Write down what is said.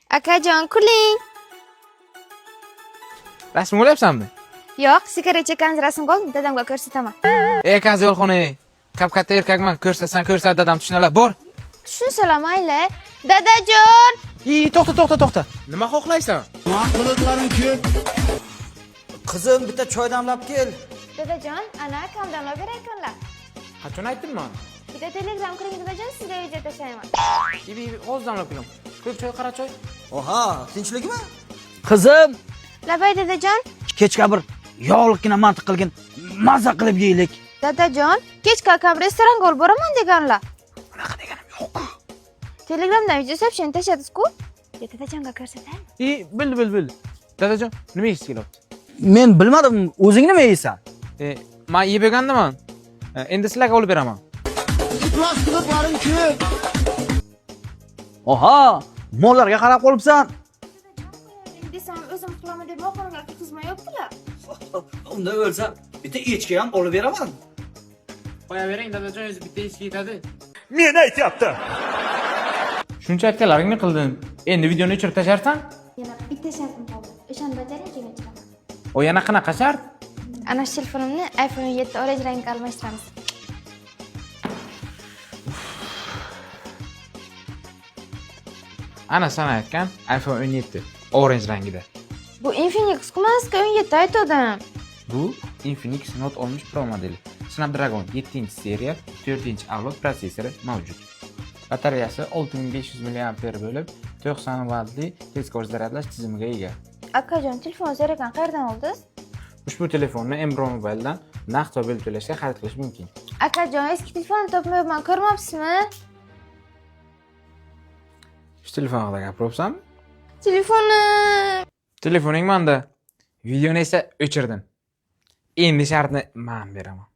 Akajon, kuling. Rasm olyapsanmi? Yo'q, sigaret chekkangiz rasm qo'ying, dadamga ko'rsataman. Ey qiz yo'lxona, kap-katta erkakman, ko'rsatsan ko'rsat dadam tushunala, bor. Tushunsalar mayli. Dadajon! To'xta. Nima xohlaysan? Qizim, bitta choy damlab kel. Dadajon, ana kamdanlab beraykanlar. Qachon aytdim men? Bitta telegram qiling dadajon, sizga video tashlayman. Ibi g'o'zdan o'pilim. Ko'p choy, qara choy. Oha, tinchlikmi? Qizim, Labay dadajon. kechga bir yog'liqqina mantiq qilgin, mazza qilib yeylik. Dadajon, kechki akam restoranga olib boraman deganlar. Unaqa deganim yo'q. Telegramdan video so'zini tashladingiz-ku? Dadajonga ko'rsataymi? Bil. Dadajon, nima yeysiz kelyapti? Men bilmadim, o'zing nima yeysan? Men yeb bergandiman. Endi sizlarga olib beraman. Oha, mollarga qarab qolibsan. Desam o'zim qilaman deb maqolga qizmayaptilar. Unda o'lsa, bitta echki ham olib beraman. Qo'yavering, dadajon o'zi bitta echki yetadi. Men aytyapti. Shuncha aytganlaringni qildim. Endi videoni o'chirib tasharsan? Yana bitta shartim qoldi. O'shani bajaring keyin chiqaman. O yana qanaqa shart? Ana shu telefonimni iPhone 7 orange rangga almashtiramiz. Ana sana aytgan iPhone 17 orange rangida. Bu Infinix emas-ku, 17 aytdim. Bu Infinix Note 10 Pro modeli. Snapdragon 7-seriya 4-avlod protsessori mavjud. Batareyasi 6500 mAh bo'lib, 90 wattli tezkor zaryadlash tizimiga ega. Akajon, telefon so'ragan qayerdan oldingiz? Ushbu telefonni Embro Mobile'dan naqd va bel to'lashga xarid qilish mumkin. Akajon, eski telefonni topmayapman, ko'rmabsizmi? Shu telefon haqida gapiryapsanmi? Telefonim. Telefoning menda. Videoni esa o'chirdim. Endi shartni men beraman.